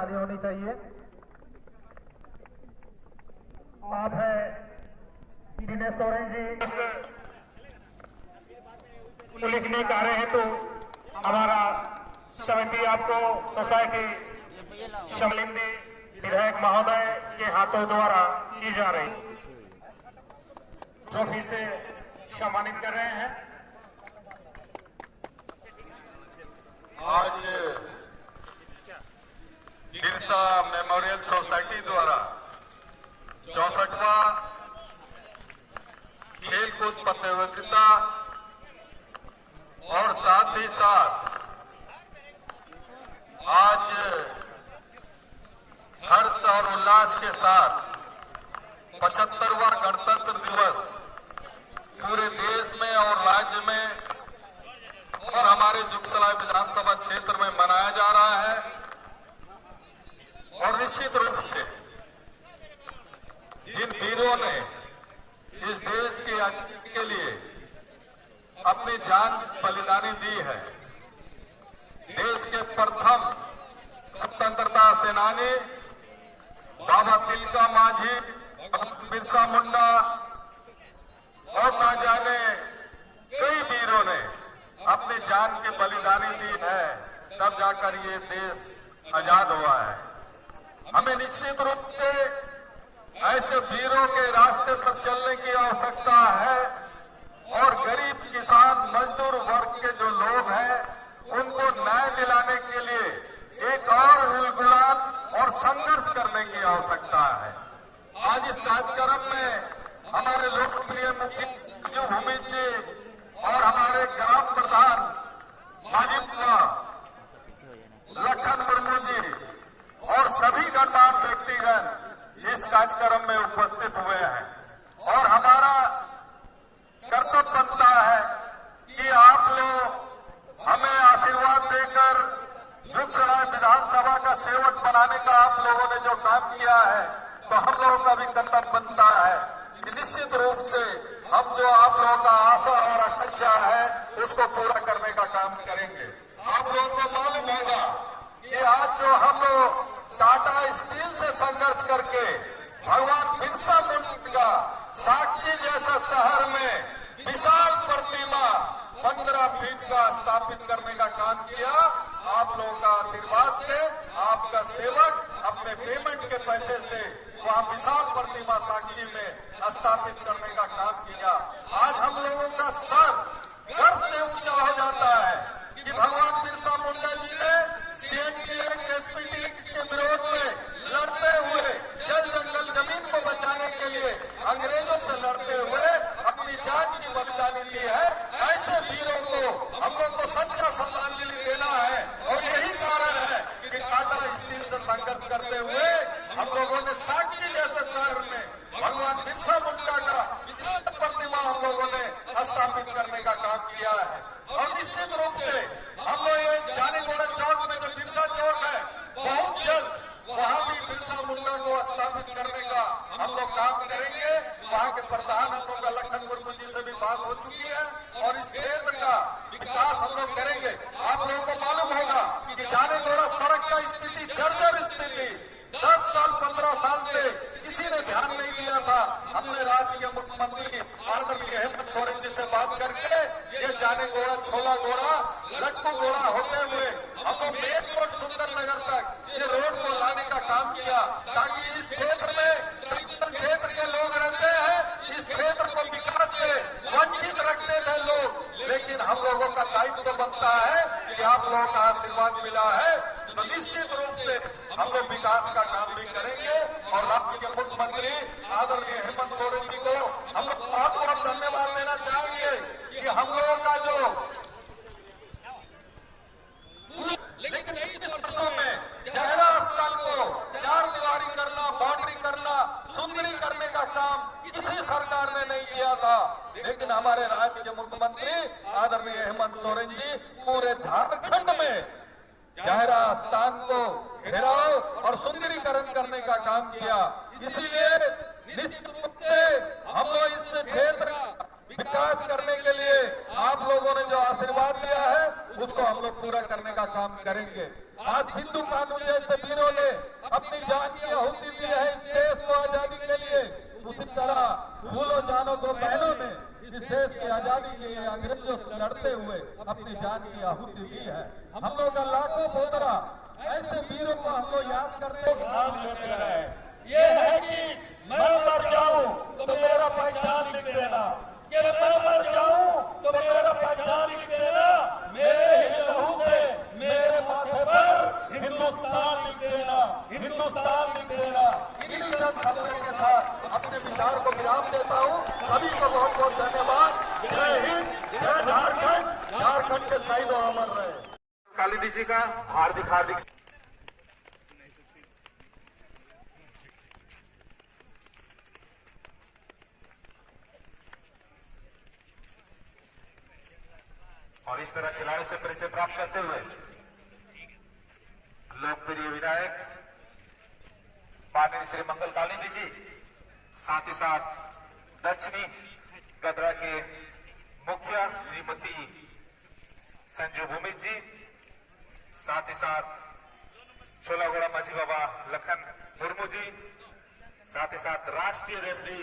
ताली होनी चाहिए। आप है दिनेश सोरेन जी लिखने का रहे हैं तो हमारा समिति आपको सोसाइटी शमलिंदी विधायक महोदय के हाथों द्वारा की जा रही ट्रॉफी से सम्मानित कर रहे हैं। आज बिरसा मेमोरियल सोसाइटी द्वारा 64वां खेलकूद प्रतियोगिता और साथ ही साथ आज हर्ष और उल्लास के साथ 75वां गणतंत्र दिवस पूरे देश में और राज्य में और हमारे जुगसलाई विधानसभा क्षेत्र में मनाया जा रहा है। और निश्चित रूप से जिन वीरों ने इस देश की आजादी के लिए अपनी जान बलिदानी दी है, देश के प्रथम स्वतंत्रता सेनानी बाबा तिलका मांझी, बिरसा मुंडा और ना जाने कई वीरों ने अपनी जान की बलिदानी दी है, तब जाकर ये देश आजाद हुआ है। हमें निश्चित रूप से ऐसे वीरों के रास्ते पर चलने की आवश्यकता है और गरीब किसान मजदूर वर्ग के जो लोग हैं उनको न्याय दिलाने के लिए एक और उलगुलान और संघर्ष करने की आवश्यकता है। आज इस कार्यक्रम में हमारे लोकप्रिय मुख्यमंत्री भूमि जी और हमारे ग्राम प्रधान माजिबा लखन मुर्मू जी और सभी गणमान्य व्यक्तिगण इस कार्यक्रम में उपस्थित हुए हैं। और हमारा कर्तव्य बनता है कि आप लोग हमें आशीर्वाद देकर जुगसलाई विधानसभा का सेवक बनाने का आप लोगों ने जो काम किया है, तो हम लोगों का भी कर्तव्य बनता है कि निश्चित रूप से हम जो आप लोगों का आशा और आकांक्षा है उसको पूरा करने का काम करेंगे। आप लोगों को मालूम होगा कि आज जो हम लोग टाटा स्टील से संघर्ष करके भगवान बिरसा मुंडा का साक्षी जैसा शहर में विशाल प्रतिमा 15 फीट का स्थापित करने का काम किया। आप लोगों का आशीर्वाद से आपका सेवक अपने पेमेंट के पैसे से वहाँ विशाल प्रतिमा साक्षी में स्थापित करने का काम किया। आज हम लोगों का सर गर्व से ऊंचा हो जाता है कि भगवान बिरसा मुंडा जी ने सीएनटी एक्ट एसपीटी के विरोध में लड़ते हुए जल जंगल जमीन को बचाने के लिए अंग्रेजों से लड़ते हुए अपनी जान की बलिदानी दी है। ऐसे वीरों को हम लोग को सच्चा श्रद्धांजलि देना है और यही कारण है कि टाटा स्टील से संघर्ष करते हुए हम लोगों ने साक्षी जैसे शहर में भगवान बिरसा मुंडा का विशाल प्रतिमा हम लोगों ने स्थापित करने का काम किया है। और निश्चित रूप से हम लोग ये जानीगोड़ा चौक में जो बिरसा चौक है, बहुत जल्द वहाँ भी बिरसा मुंडा को स्थापित करने का हम लोग काम करेंगे। वहाँ के प्रधान हम लोग का लखन मुर्मू जी से भी बात हो चुकी है और इस क्षेत्र का विकास हम लोग करेंगे। आप लोगों को मालूम होगा कि जानीगोड़ा सड़क का स्थिति जर्जर स्थिति 10 साल 15 साल से किसी ने ध्यान नहीं दिया था। हमने राज्य के मुख्यमंत्री आदरणीय हेमंत सोरेन जी से बात करके ये जानीगोड़ा छोला गोड़ा लट्टू गोड़ा होते हुए हम लोग मेन रोड सुंदरनगर तक ये रोड को लाने का काम किया, ताकि इस क्षेत्र में क्षेत्र के लोग रहते हैं, इस क्षेत्र को विकास से वंचित रखते थे लोग। लेकिन हम लोगों का दायित्व तो बनता है कि आप लोगों का आशीर्वाद मिला है तो निश्चित रूप से हम लोग विकास का काम भी करेंगे। और राज्य के मुख्यमंत्री आदरणीय हेमंत सोरेन जी को हम लोग बहुत बहुत धन्यवाद देना चाहेंगे कि हम लोगों का जो लेकिन इन वर्षों में जहरा स्थल को 4 दीवारी करना, बाउंड्री करना, सुंदरी करने का काम किसी सरकार ने नहीं किया था। लेकिन हमारे राज्य के मुख्यमंत्री आदरणीय हेमंत सोरेन जी पूरे झारखंड में जहरा स्थान को घेराव और सुंदरीकरण करने का काम किया। इसीलिए निश्चित रूप से हम लोग इस क्षेत्र का विकास करने के लिए आप लोगों ने जो आशीर्वाद दिया है उसको हम लोग पूरा करने का काम करेंगे। आज हिंदू कानून जैसे वीरों ने अपनी जान की आहुति दी है इस देश को आजादी के लिए, उसी तरह फूलों जानों को बहनों ने इस देश की आजादी के लिए अंग्रेजों से लड़ते हुए अपनी जान की आहुति दी है। हम लोग का लाखों पोतरा ऐसे वीरों को हम लोग याद करते नाम लेते रहे। ये है कि मैं मर जाऊं तो मेरा पहचान लिख देना, कि मैं मर जाऊं तो मेरा पहचान लिख देना, मेरे ही लहू से मेरे माथे पर हिंदुस्तान लिख देना, हिंदुस्तान लिख देना। इन्हीं चंद शब्दों के साथ अपने विचार को विराम देता हूं। सभी को बहुत बहुत धन्यवाद। जय हिंद, जय झारखंड। झारखंड के शहीदों अमर रहे। कालिंदी जी का हार्दिक हार्दिक और इस तरह खिलाड़ियों से परिचय प्राप्त करते हुए लोकप्रिय विधायक माननीय श्री मंगल कालिंदी जी, साथ ही साथ दक्षिणी गदरा के मुखिया श्रीमती संजू भूमिक जी, साथ ही साथ छोलागोड़ा माझी बाबा लखन मुर्मू जी, साथ ही साथ राष्ट्रीय रेफरी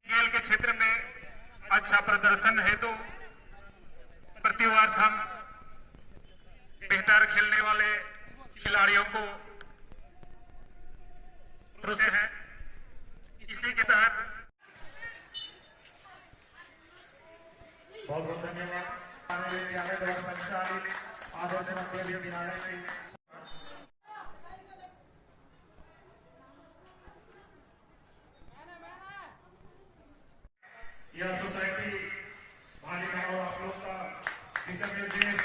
खेल के क्षेत्र में अच्छा प्रदर्शन हेतु प्रतिवर्ष हम बेहतर खेलने वाले खिलाड़ियों को पुरस्कार हैं। इसी के तहत बहुत बहुत धन्यवाद संचालित आदर्श मध्य विद्यालय से यह सोसाइटी मालिक आप लोग का दिशा निर्देश